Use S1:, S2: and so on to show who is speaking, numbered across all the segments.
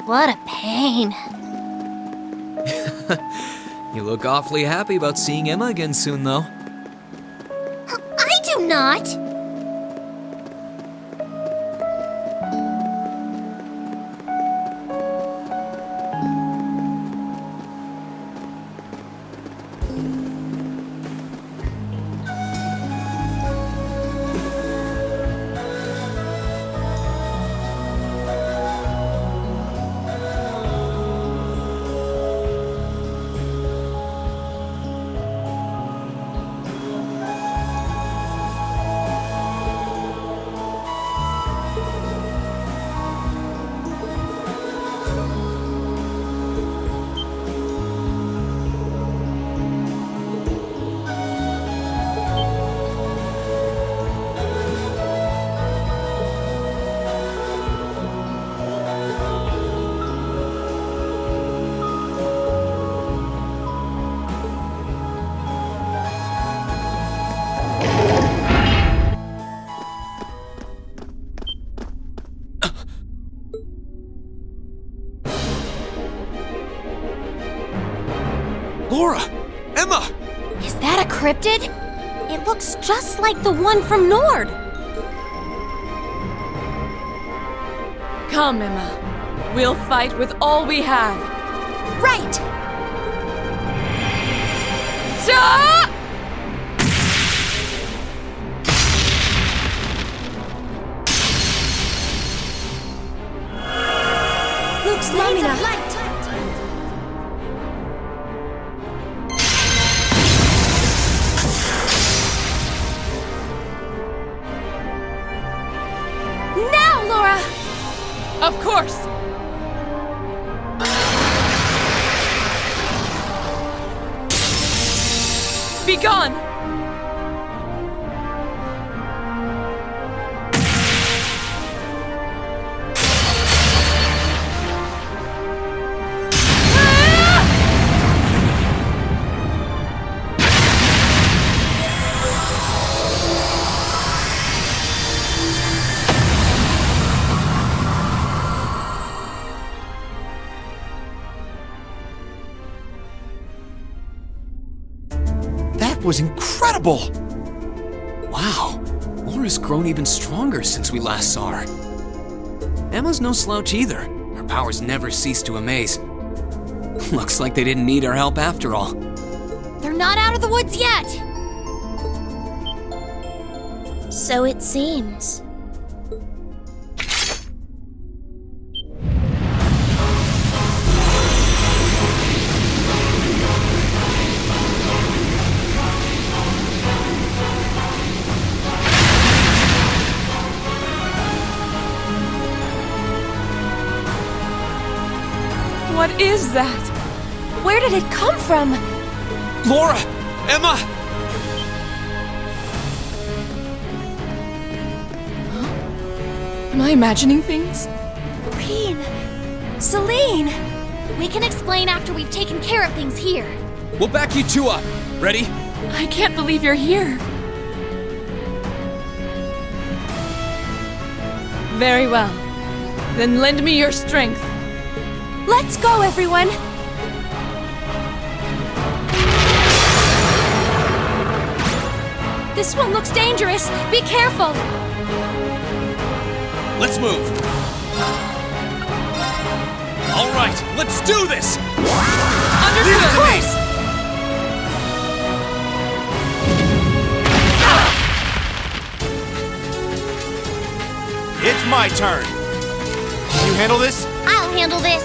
S1: What a pain.
S2: You look awfully happy about seeing Emma again soon, though.
S1: I do not!
S2: Laura! Emma!
S1: Is that a cryptid? It looks just like the one from Nord.
S3: Come, Emma. We'll fight with all we have.
S1: Right!
S3: Ja!
S1: Luke's Lamina. Now, Laura!
S3: Of course! Be gone!
S2: That was incredible! Wow, Laura's grown even stronger since we last saw her. Emma's no slouch either. Her powers never cease to amaze. Looks like they didn't need our help after all.
S1: They're not out of the woods yet!
S4: So it seems.
S3: What is that?
S1: Where did it come from?
S2: Laura! Emma!
S3: Am I imagining things?
S1: Reen! Celine! We can explain after we've taken care of things here.
S2: We'll back you two up. Ready?
S3: I can't believe you're here. Very well. Then lend me your strength.
S1: Let's go, everyone! This one looks dangerous. Be careful!
S2: Let's move. All right, let's do this!
S3: Understood!
S5: It's my turn. Can you handle this?
S1: I'll handle this.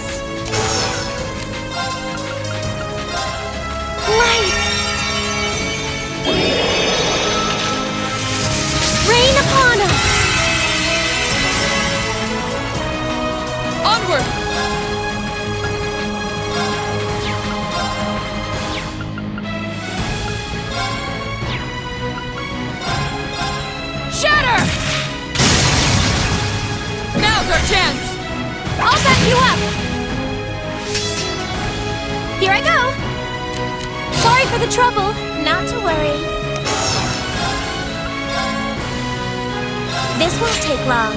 S1: Light! Rain upon us!
S3: Onward! Shatter! Now's our chance!
S1: I'll back you up! Here I go! Sorry for the trouble.
S4: Not to worry. This won't take long.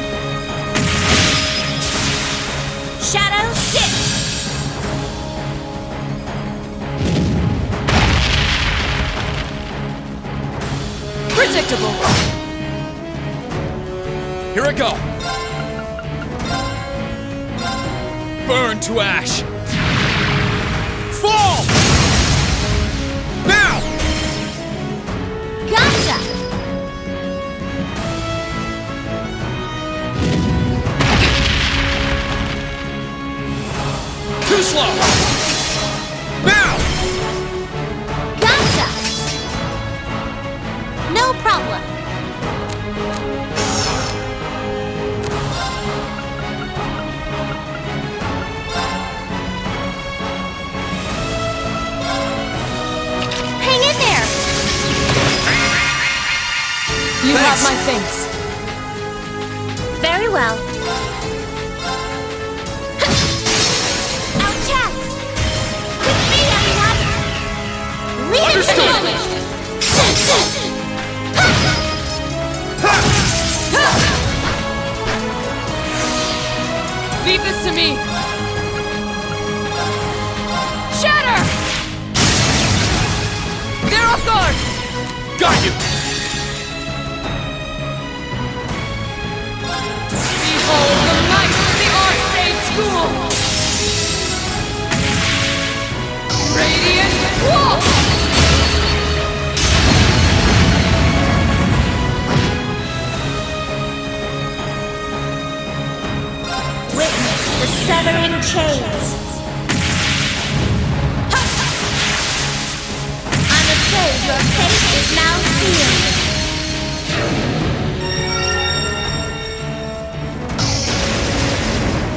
S4: Shadow Stick!
S3: Predictable.
S2: Here I go. Burn to ash. Fall! Now!
S1: Gotcha!
S2: Too slow! Now!
S1: Gotcha! No problem. Hang in there!
S3: You have
S2: Thanks.
S3: my thanks.
S4: Very well.
S1: Our chats! With me, everyone!
S2: Understood.
S3: Leave this to me. Shatter! They're off guard!
S2: Got you!
S3: Behold the might of the Archmage School! Radiant Wall!
S4: Witness the severing chains. I'm afraid your fate is now sealed.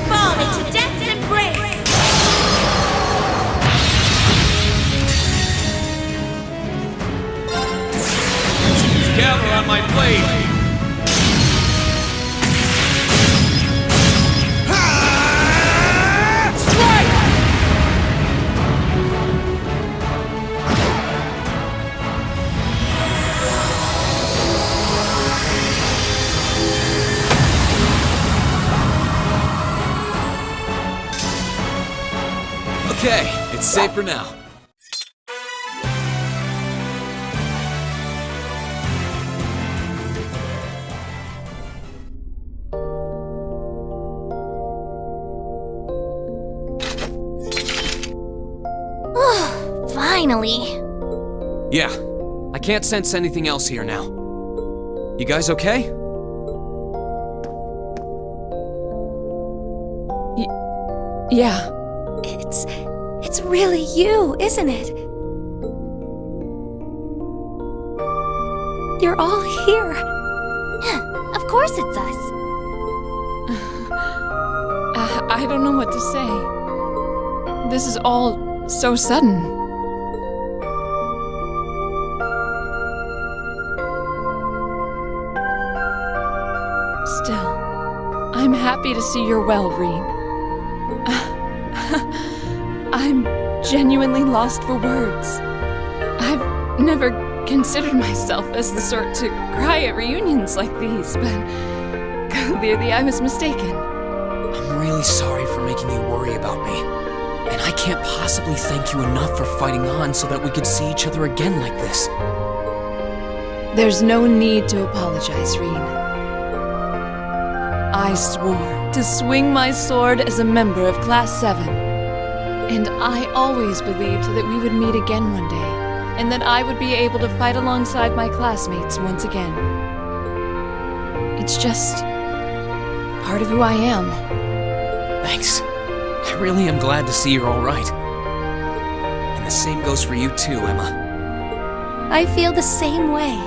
S4: Fall into death's embrace.
S2: Gather on my blade! Strike! Okay, it's safe for now.
S1: Finally.
S2: Yeah, I can't sense anything else here now. You guys okay?
S3: Yeah.
S1: It's really you, isn't it? You're all here. Of course it's us.
S3: I don't know what to say. This is all so sudden. Still, I'm happy to see you're well, Reen. I'm genuinely lost for words. I've never considered myself as the sort to cry at reunions like these, but clearly I was mistaken.
S2: I'm really sorry for making you worry about me. And I can't possibly thank you enough for fighting on so that we could see each other again like this.
S3: There's no need to apologize, Reen. I swore to swing my sword as a member of Class 7. And I always believed that we would meet again one day, and that I would be able to fight alongside my classmates once again. It's just part of who I am.
S2: Thanks. I really am glad to see you're all right. And the same goes for you too, Emma.
S1: I feel the same way.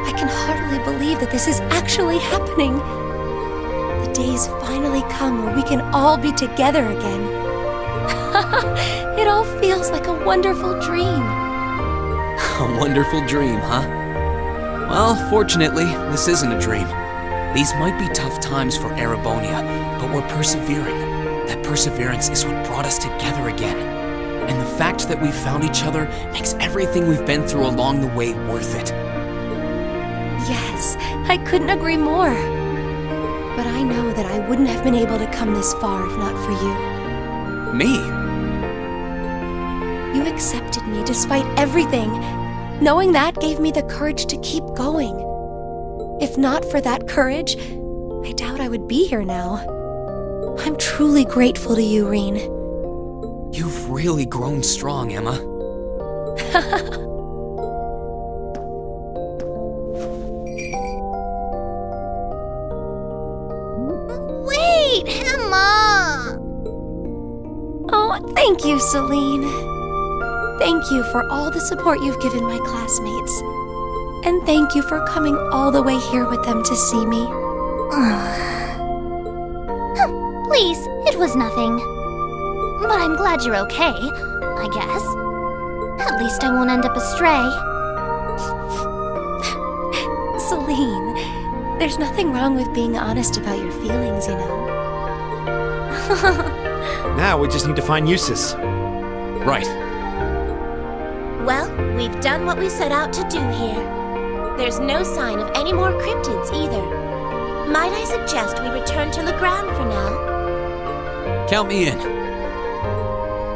S1: I can hardly believe that this is actually happening. The day's finally come where we can all be together again. It all feels like a wonderful dream.
S2: A wonderful dream, huh? Well, fortunately, this isn't a dream. These might be tough times for Erebonia, but we're persevering. That perseverance is what brought us together again. And the fact that we found each other makes everything we've been through along the way worth it.
S1: Yes, I couldn't agree more. But I know that I wouldn't have been able to come this far if not for you.
S2: Me?
S1: You accepted me despite everything. Knowing that gave me the courage to keep going. If not for that courage, I doubt I would be here now. I'm truly grateful to you, Reen.
S2: You've really grown strong, Emma.
S4: Wait, Emma!
S1: Oh, thank you, Celine. Thank you for all the support you've given my classmates. And thank you for coming all the way here with them to see me.
S4: Please, it was nothing. But I'm glad you're okay, I guess. At least I won't end up astray.
S1: Celine, there's nothing wrong with being honest about your feelings, you know.
S5: Now we just need to find Eustace.
S2: Right.
S4: Well, we've done what we set out to do here. There's no sign of any more cryptids either. Might I suggest we return to Legrand for now?
S2: Count me in.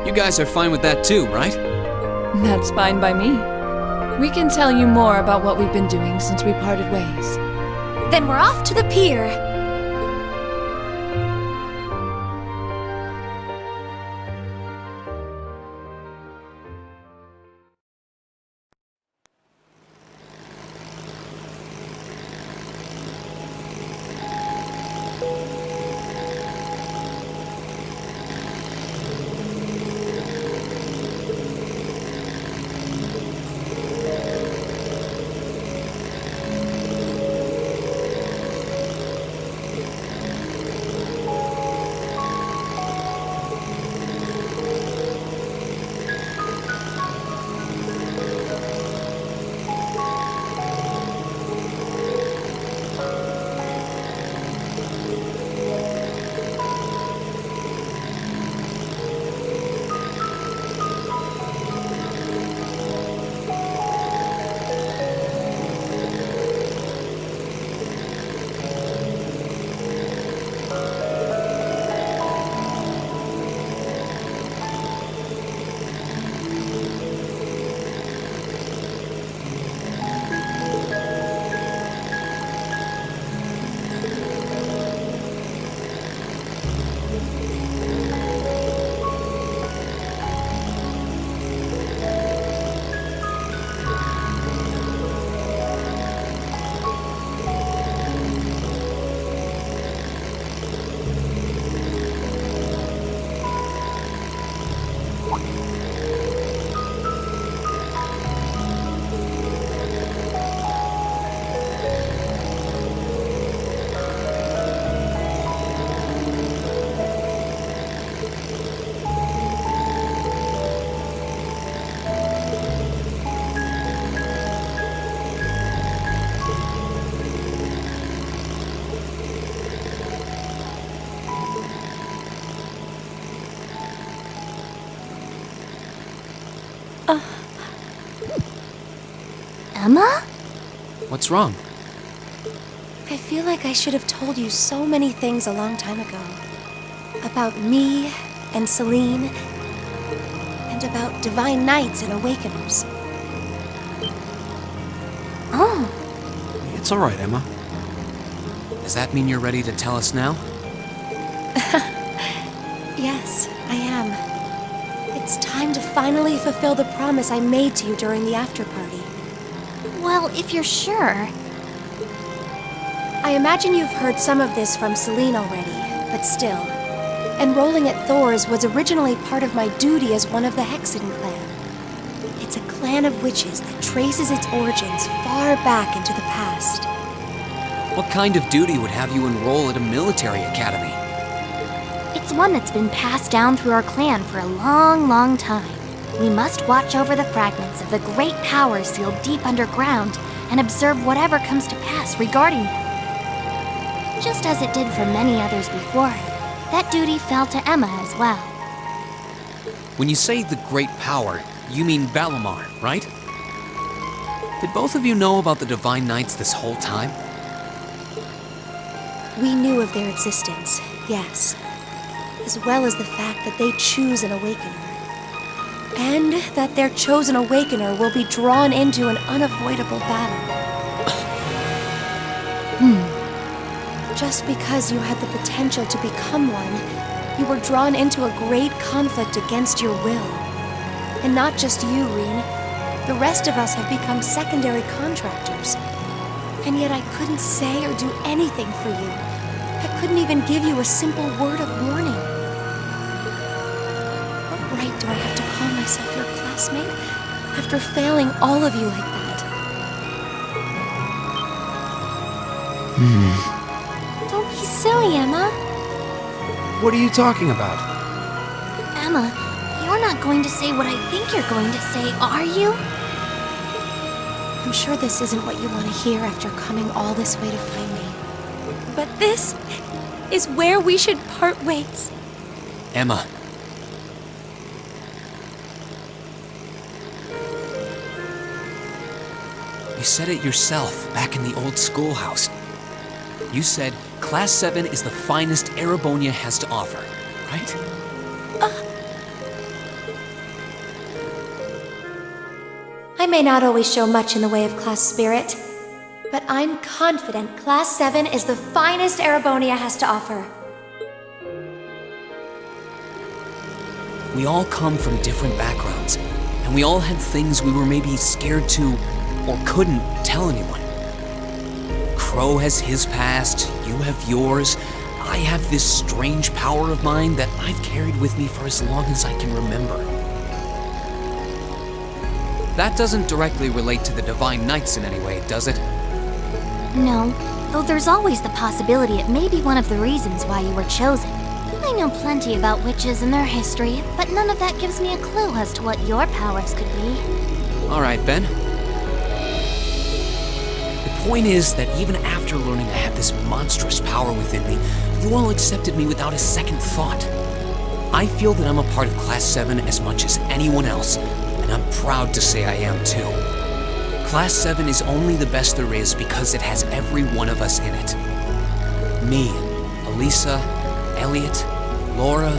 S2: You guys are fine with that too, right?
S3: That's fine by me. We can tell you more about what we've been doing since we parted ways.
S1: Then we're off to the pier.
S4: Emma?
S2: What's wrong?
S1: I feel like I should have told you so many things a long time ago. About me and Celine, and about divine knights and awakeners.
S4: Oh,
S5: It's all right, Emma.
S2: Does that mean you're ready to tell us now?
S1: Yes, I am. It's time to finally fulfill the promise I made to you during the after-party.
S4: well, if you're sure.
S1: I imagine you've heard some of this from Celine already, but still. Enrolling at Thor's was originally part of my duty as one of the Hexen clan. It's a clan of witches that traces its origins far back into the past.
S2: What kind of duty would have you enroll at a military academy?
S4: It's one that's been passed down through our clan for a long, long time. We must watch over the fragments of the great power sealed deep underground and observe whatever comes to pass regarding them. Just as it did for many others before her, that duty fell to Emma as well.
S2: When you say the great power, you mean Valimar, right? Did both of you know about the Divine Knights this whole time?
S1: We knew of their existence, yes. As well as the fact that they choose an awakener. And that their chosen awakener will be drawn into an unavoidable battle. Just because you had the potential to become one, you were drawn into a great conflict against your will. And not just you, Reen. The rest of us have become secondary contractors. And yet I couldn't say or do anything for you. I couldn't even give you a simple word of warning. What right do I have to call myself your classmate after failing all of you like that?
S4: Don't be silly, Emma.
S5: What are you talking about?
S4: Emma, you're not going to say what I think you're going to say, are you?
S1: I'm sure this isn't what you want to hear after coming all this way to find me. But this is where we should part ways.
S2: Emma. You said it yourself back in the old schoolhouse. You said Class 7 is the finest Erebonia has to offer, right?
S1: I may not always show much in the way of class spirit, but I'm confident Class 7 is the finest Erebonia has to offer.
S2: We all come from different backgrounds, and we all had things we were maybe scared to or couldn't tell anyone. Crow has his past, you have yours. I have this strange power of mine that I've carried with me for as long as I can remember. That doesn't directly relate to the Divine Knights in any way, does it?
S4: No, though there's always the possibility it may be one of the reasons why you were chosen. I know plenty about witches and their history, but none of that gives me a clue as to what your powers could be.
S2: All right, Ben. The point is that even after learning I had this monstrous power within me, you all accepted me without a second thought. I feel that I'm a part of Class 7 as much as anyone else, and I'm proud to say I am too. Class 7 is only the best there is because it has every one of us in it. Me, Elisa, Elliot, Laura,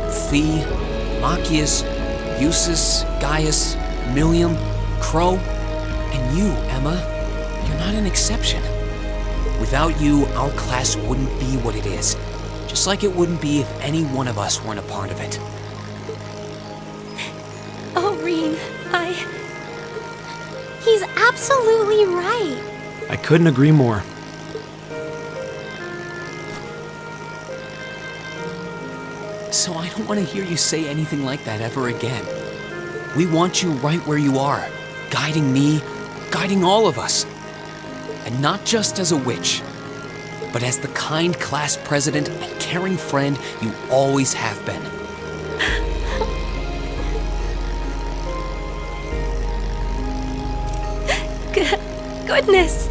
S2: Thea, Machias, Eustace, Gaius, Milliam, Crow, and you, Emma. You're not an exception. Without you, our class wouldn't be what it is. Just like it wouldn't be if any one of us weren't a part of it.
S1: Oh, Reen,
S4: He's absolutely right.
S5: I couldn't agree more.
S2: So I don't want to hear you say anything like that ever again. We want you right where you are, guiding me, guiding all of us. And not just as a witch, but as the kind class president and caring friend you always have been.
S1: Goodness!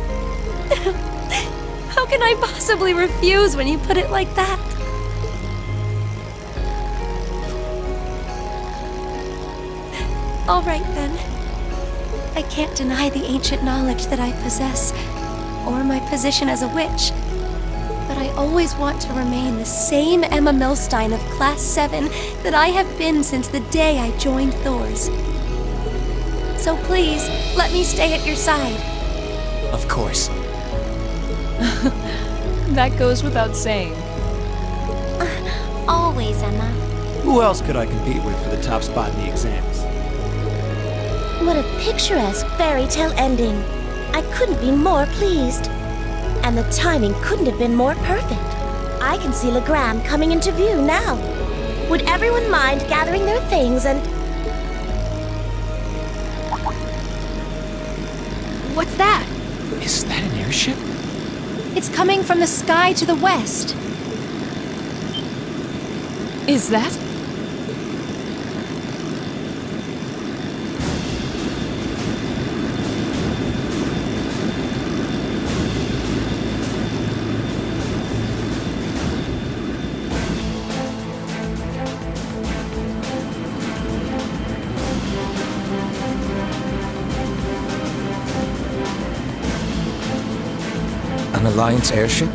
S1: How can I possibly refuse when you put it like that? All right then. I can't deny the ancient knowledge that I possess, or my position as a witch. But I always want to remain the same Emma Milstein of Class 7 that I have been since the day I joined Thor's. So please, let me stay at your side.
S2: Of course.
S3: That goes without saying.
S4: Always, Emma.
S5: Who else could I compete with for the top spot in the exams?
S6: What a picturesque fairy tale ending. I couldn't be more pleased. And the timing couldn't have been more perfect. I can see Legram coming into view now. Would everyone mind gathering their things and...
S1: What's that?
S2: Is that an airship?
S1: It's coming from the sky to the west.
S3: Is that?
S7: Alliance airship?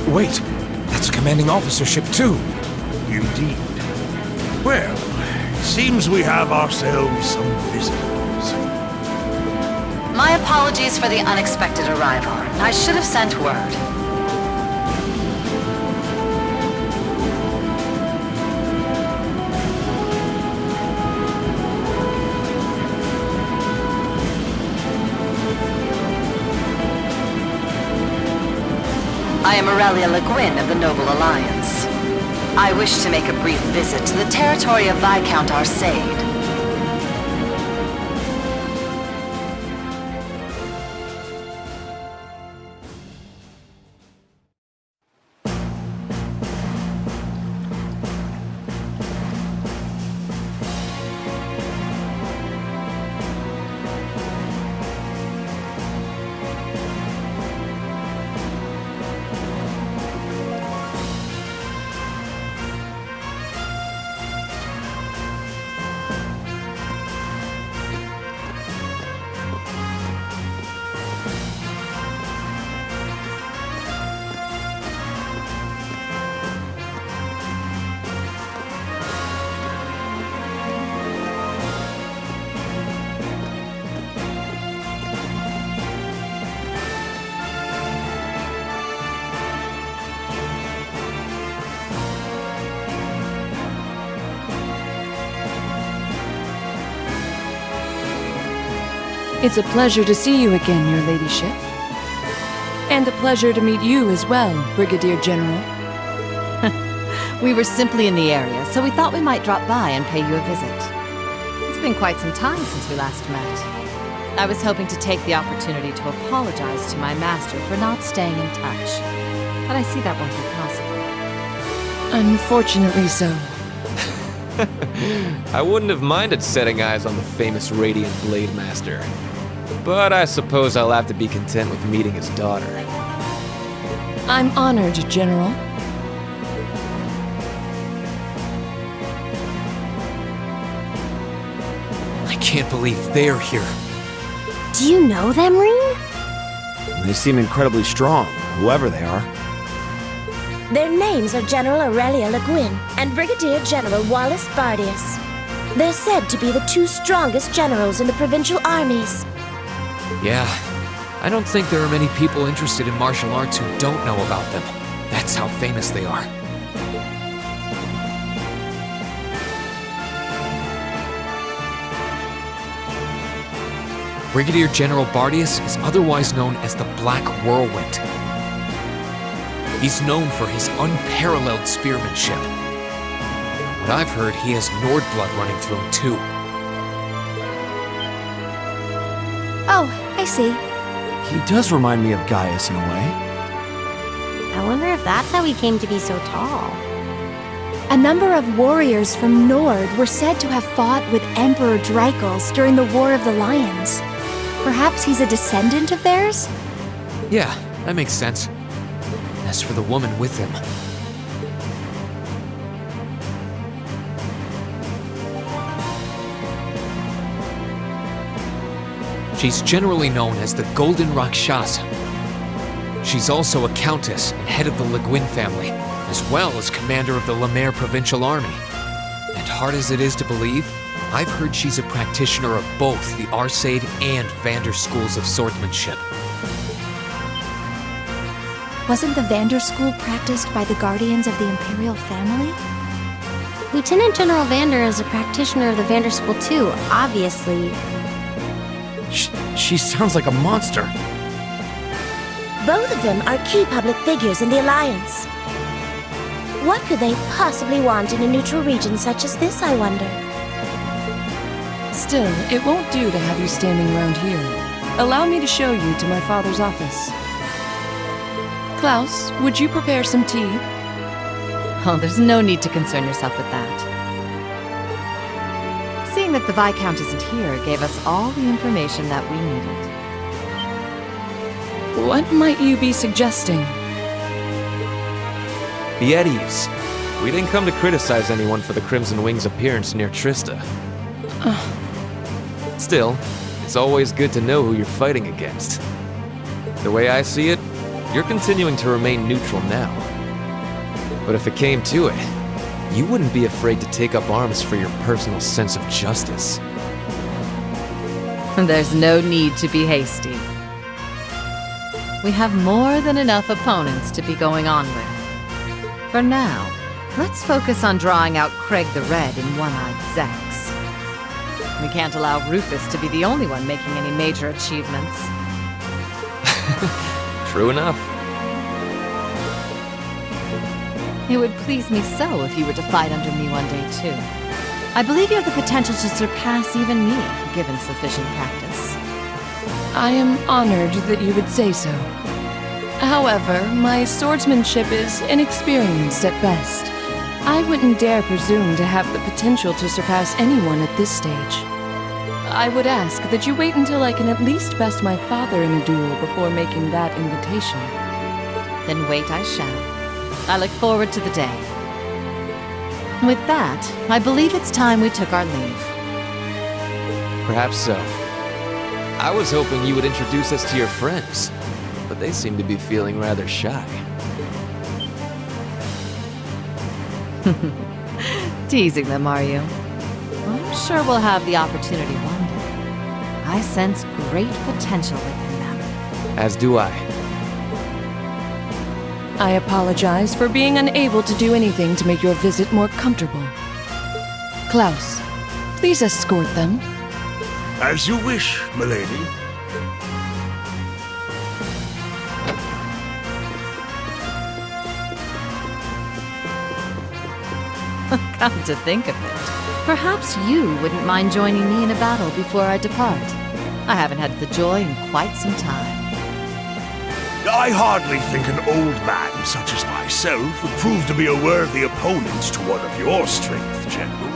S7: Wait, that's a commanding officer ship too.
S8: Indeed. Well, it seems we have ourselves some visitors.
S9: My apologies for the unexpected arrival. I should have sent word. I am Aurelia Le Guin of the Noble Alliance. I wish to make a brief visit to the territory of Viscount Arcade.
S3: It's a pleasure to see you again, your ladyship. And a pleasure to meet you as well, Brigadier General.
S10: We were simply in the area, so we thought we might drop by and pay you a visit. It's been quite some time since we last met. I was hoping to take the opportunity to apologize to my master for not staying in touch, but I see that won't be possible.
S3: Unfortunately so.
S11: I wouldn't have minded setting eyes on the famous Radiant Blade Master. But I suppose I'll have to be content with meeting his daughter.
S3: I'm honored, General.
S2: I can't believe they're here.
S6: Do you know them, Reen?
S5: They seem incredibly strong, whoever they are.
S6: Their names are General Aurelia Le Guin and Brigadier General Wallace Bardius. They're said to be the two strongest generals in the provincial armies.
S2: Yeah, I don't think there are many people interested in martial arts who don't know about them. That's how famous they are. Brigadier General Bardius is otherwise known as the Black Whirlwind. He's known for his unparalleled spearmanship. What I've heard, he has Nord blood running through him too.
S1: Oh, I see.
S5: He does remind me of Gaius in a way.
S4: I wonder if that's how he came to be so tall.
S1: A number of warriors from Nord were said to have fought with Emperor Dreichels during the War of the Lions. Perhaps he's a descendant of theirs?
S2: Yeah, that makes sense. As for the woman with him, she's generally known as the Golden Rakshasa. She's also a countess and head of the Le Guin family, as well as commander of the Le Maire Provincial Army. And hard as it is to believe, I've heard she's a practitioner of both the Arcade and Vander schools of swordsmanship.
S1: Wasn't the Vander School practiced by the guardians of the Imperial family?
S4: Lieutenant General Vander is a practitioner of the Vander School too, obviously.
S5: She sounds like a monster.
S6: Both of them are key public figures in the Alliance. What could they possibly want in a neutral region such as this, I wonder?
S3: Still, it won't do to have you standing around here. Allow me to show you to my father's office. Klaus, would you prepare some tea?
S10: Oh, there's no need to concern yourself with that. Seeing that the Viscount isn't here gave us all the information that we needed.
S3: What might you be suggesting?
S11: Be at ease. We didn't come to criticize anyone for the Crimson Wing's appearance near Trista. Still, it's always good to know who you're fighting against. The way I see it, You're continuing to remain neutral now. But if it came to it, you wouldn't be afraid to take up arms for your personal sense of justice.
S10: There's no need to be hasty. We have more than enough opponents to be going on with. For now, let's focus on drawing out Craig the Red and One-Eyed Zex. We can't allow Rufus to be the only one making any major achievements.
S11: True enough.
S10: It would please me so if you were to fight under me one day, too. I believe you have the potential to surpass even me, given sufficient practice.
S3: I am honored that you would say so. However, my swordsmanship is inexperienced at best. I wouldn't dare presume to have the potential to surpass anyone at this stage. I would ask that you wait until I can at least best my father in a duel before making that invitation.
S10: Then wait I shall. I look forward to the day. With that, I believe it's time we took our leave.
S11: Perhaps so. I was hoping you would introduce us to your friends, but they seem to be feeling rather shy.
S10: Teasing them, are you? I'm sure we'll have the opportunity one day. I sense great potential within them.
S11: As do I.
S3: I apologize for being unable to do anything to make your visit more comfortable. Klaus, please escort them.
S8: As you wish, milady.
S10: Come to think of it, perhaps you wouldn't mind joining me in a battle before I depart. I haven't had the joy in quite some time.
S8: I hardly think an old man such as myself would prove to be a worthy opponent to one of your strength, General.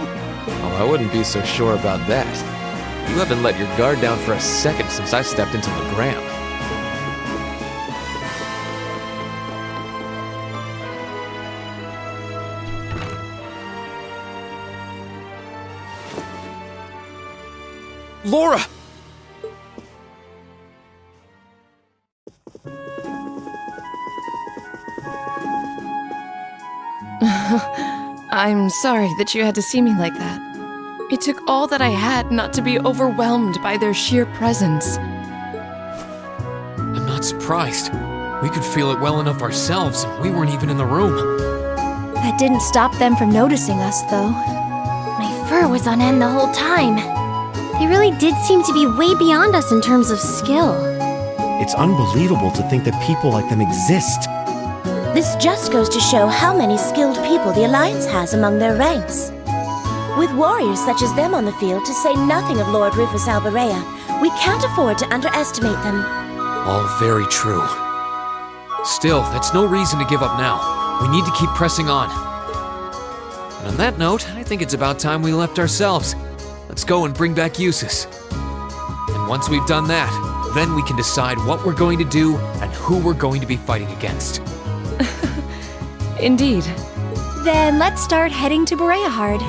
S11: Oh, I wouldn't be so sure about that. You haven't let your guard down for a second since I stepped into Lohengrin.
S2: Laura!
S3: I'm sorry that you had to see me like that. It took all that I had not to be overwhelmed by their sheer presence.
S2: I'm not surprised. We could feel it well enough ourselves, and we weren't even in the room.
S1: That didn't stop them from noticing us, though.
S4: My fur was on end the whole time. They really did seem to be way beyond us in terms of skill.
S5: It's unbelievable to think that people like them exist.
S6: This just goes to show how many skilled people the Alliance has among their ranks. With warriors such as them on the field, to say nothing of Lord Rufus Alberea, we can't afford to underestimate them.
S2: All very true. Still, that's no reason to give up now. We need to keep pressing on. And on that note, I think it's about time we left ourselves. Let's go and bring back Eustace. And once we've done that, then we can decide what we're going to do and who we're going to be fighting against.
S3: Indeed.
S1: Then let's start heading to Bereahard.